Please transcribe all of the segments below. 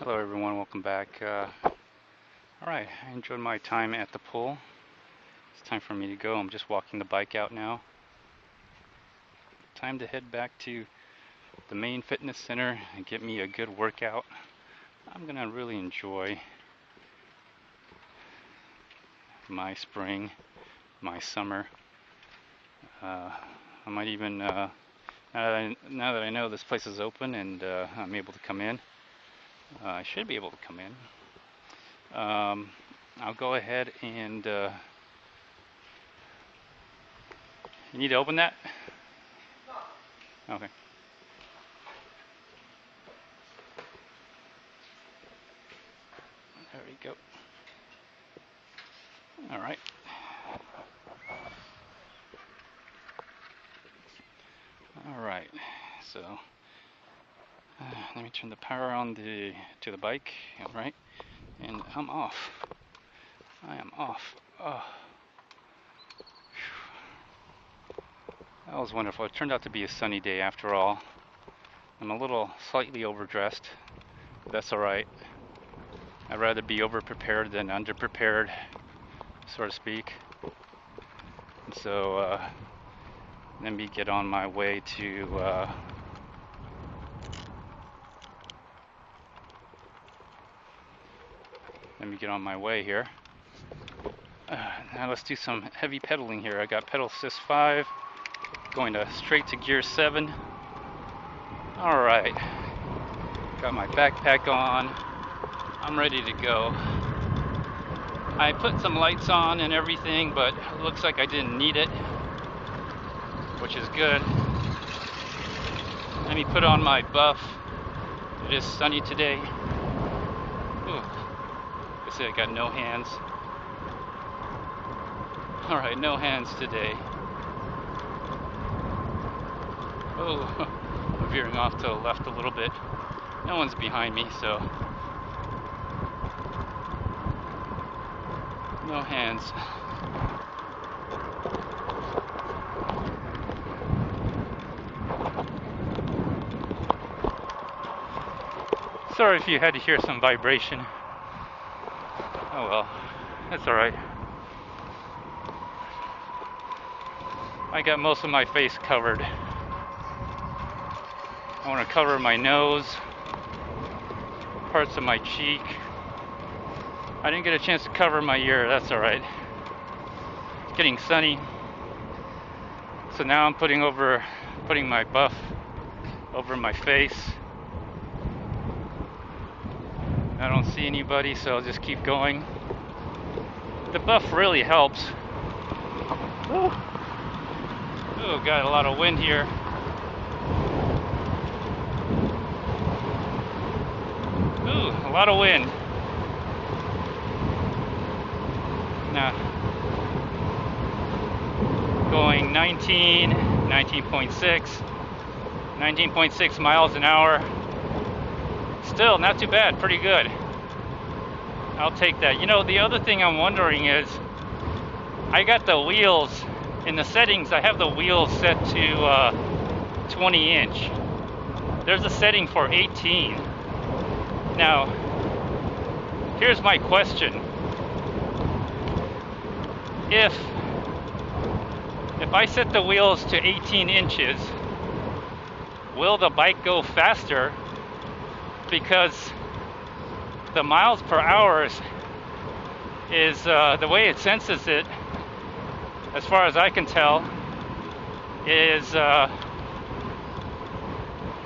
Hello everyone, welcome back. Alright, I enjoyed my time at the pool. It's time for me to go. I'm just walking the bike out now. Time to head back to the main fitness center and get me a good workout. I'm gonna really enjoy my spring, my summer. I might even, now that I know this place is open and I'm able to come in, I should be able to come in. I'll go ahead and you need to open that? Okay. There we go. All right. All right. So let me turn the power on to the bike. All right. And I'm off. I am off. Oh. That was wonderful. It turned out to be a sunny day after all. I'm a little slightly overdressed, but that's all right. I'd rather be overprepared than underprepared, so to speak. And so let me get on my way to here. Now let's do some heavy pedaling here. I got pedal assist 5, going straight to gear 7. All right, got my backpack on. I'm ready to go. I put some lights on and everything, but it looks like I didn't need it, which is good. Let me put on my buff. It is sunny today. Ooh. I say I got no hands. All right, no hands today. Oh, I'm veering off to the left a little bit. No one's behind me, so no hands. Sorry if you had to hear some vibration. Oh well, that's alright. I got most of my face covered. I want to cover my nose, parts of my cheek. I didn't get a chance to cover my ear, that's alright. It's getting sunny. So now I'm putting my buff over my face. I don't see anybody, so I'll just keep going. The buff really helps. Woo. Oh, got a lot of wind here. Ooh, a lot of wind. Now, going 19.6 miles an hour. Still, not too bad, pretty good. I'll take that. You know, the other thing I'm wondering is, I got the wheels, in the settings, I have the wheels set to 20 inch. There's a setting for 18. Now, here's my question. If I set the wheels to 18 inches, will the bike go faster? Because the miles per hour is the way it senses it, as far as I can tell, is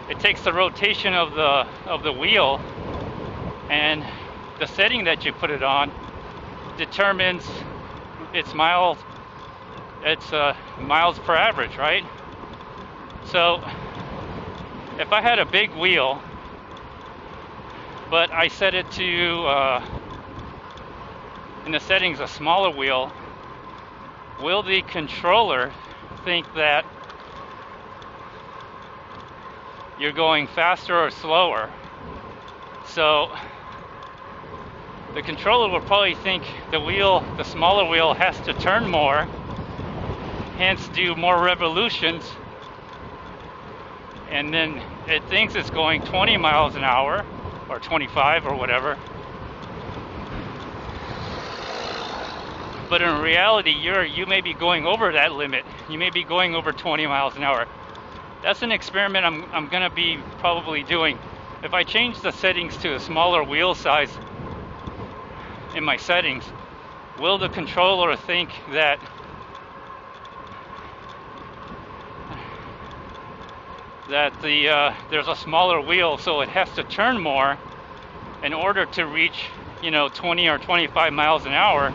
it takes the rotation of the wheel, and the setting that you put it on determines its miles per average, right? So if I had a big wheel, but I set it to in the settings a smaller wheel, will the controller think that you're going faster or slower? So the controller will probably think the smaller wheel has to turn more, hence do more revolutions, and then it thinks it's going 20 miles an hour, or 25 or whatever. But in reality, you may be going over that limit. You may be going over 20 miles an hour. That's an experiment I'm gonna be probably doing. If I change the settings to a smaller wheel size in my settings, will the controller think that there's a smaller wheel, so it has to turn more in order to reach, 20 or 25 miles an hour?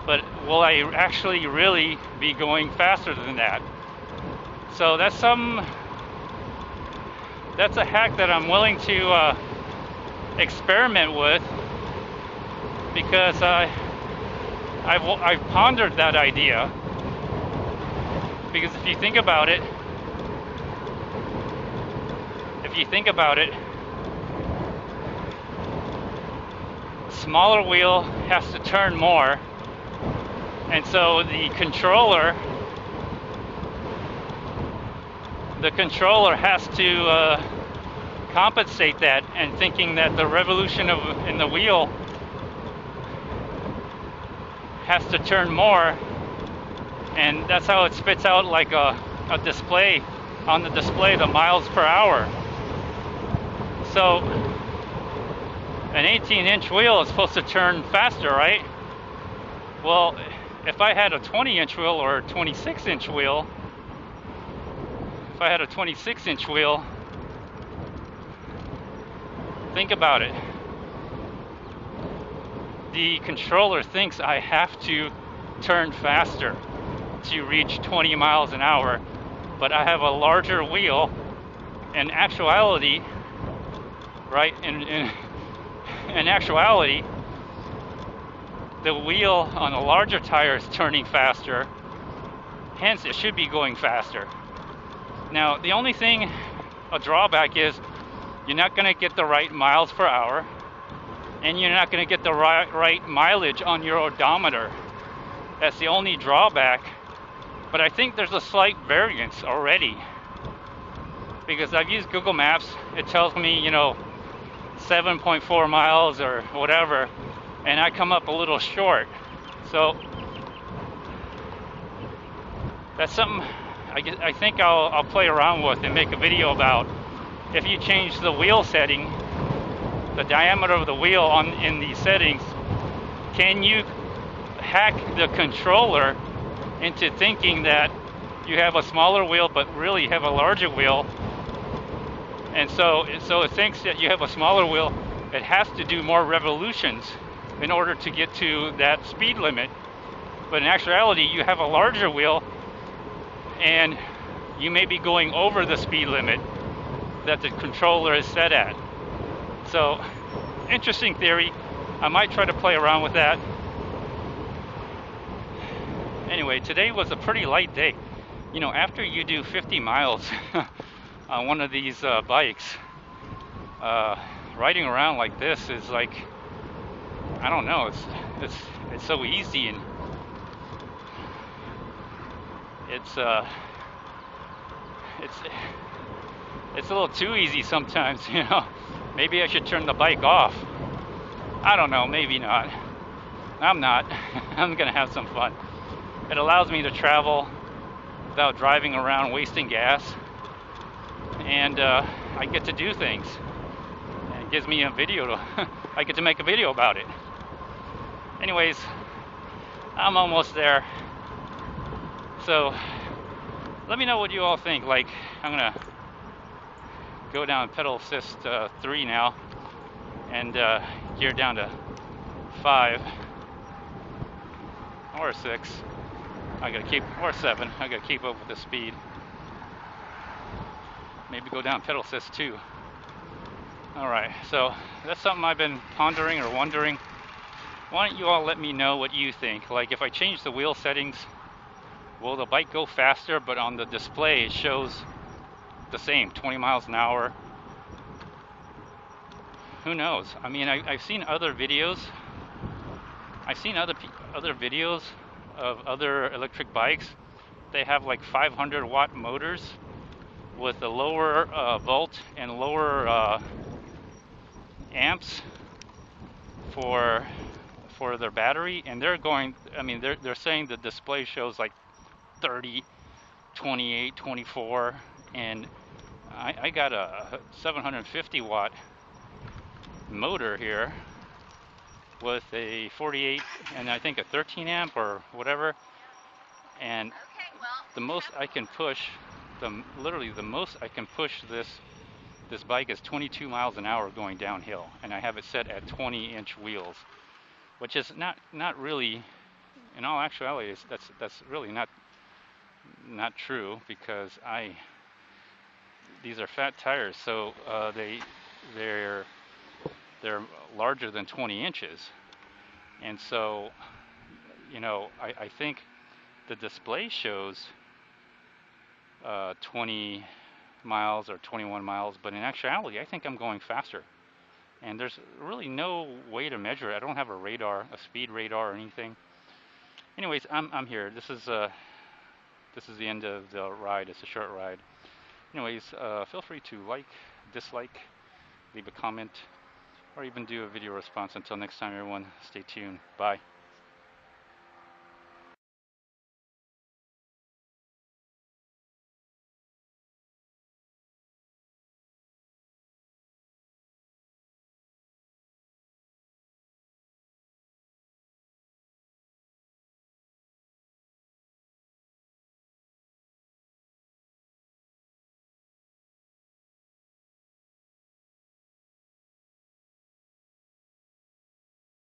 But will I actually really be going faster than that? So that's a hack that I'm willing to experiment with, because I've pondered that idea. Because if you think about it, smaller wheel has to turn more, and so the controller has to compensate that, and thinking that the revolution in the wheel has to turn more, and that's how it spits out like a display on the display, the miles per hour. So an 18-inch wheel is supposed to turn faster, right? Well, if I had a 20-inch wheel or a 26-inch wheel, think about it. The controller thinks I have to turn faster to reach 20 miles an hour, but I have a larger wheel. In actuality, right? In actuality, the wheel on a larger tire is turning faster, hence it should be going faster. Now, the only thing, a drawback, is you're not going to get the right miles per hour, and you're not going to get the right mileage on your odometer. That's the only drawback. But I think there's a slight variance already, because I've used Google Maps. It tells me, 7.4 miles or whatever, and I come up a little short. So that's something I think I'll play around with and make a video about. If you change the wheel setting, the diameter of the wheel in these settings, can you hack the controller into thinking that you have a smaller wheel but really have a larger wheel? And so it thinks that you have a smaller wheel, it has to do more revolutions in order to get to that speed limit. But in actuality, you have a larger wheel, and you may be going over the speed limit that the controller is set at. So, interesting theory. I might try to play around with that. Anyway, today was a pretty light day. After you do 50 miles on one of these bikes, riding around like this is like, I don't know, it's so easy, and it's a little too easy sometimes. Maybe I should turn the bike off. I don't know, maybe not. I'm not. I'm gonna have some fun. It allows me to travel without driving around wasting gas, and I get to do things, and it gives me a video I get to make a video about it. Anyways, I'm almost there. So let me know what you all think. Like, I'm gonna go down pedal assist 3 now, and gear down to 5 or 6. Or 7. I gotta keep up with the speed. Maybe go down pedal assist 2. Alright, so that's something I've been pondering or wondering. Why don't you all let me know what you think? Like, if I change the wheel settings, will the bike go faster, but on the display it shows the same, 20 miles an hour? Who knows? I mean, I've seen other videos. I've seen other videos of other electric bikes. They have like 500 watt motors, with a lower volt and lower amps for their battery, and they're going. I mean, they're saying the display shows like 30, 28, 24, and I got a 750 watt motor here with a 48 and I think a 13 amp or whatever, and the most I can push, literally the most I can push this bike is 22 miles an hour going downhill, and I have it set at 20-inch wheels, which is not really, in all actuality, that's really not true, because these are fat tires, so they're they're larger than 20 inches, and so I think the display shows 20 miles or 21 miles, but in actuality, I think I'm going faster. And there's really no way to measure it. I don't have a radar, a speed radar or anything. Anyways, I'm here. This is the end of the ride. It's a short ride. Anyways, feel free to like, dislike, leave a comment, or even do a video response. Until next time, everyone, stay tuned. Bye.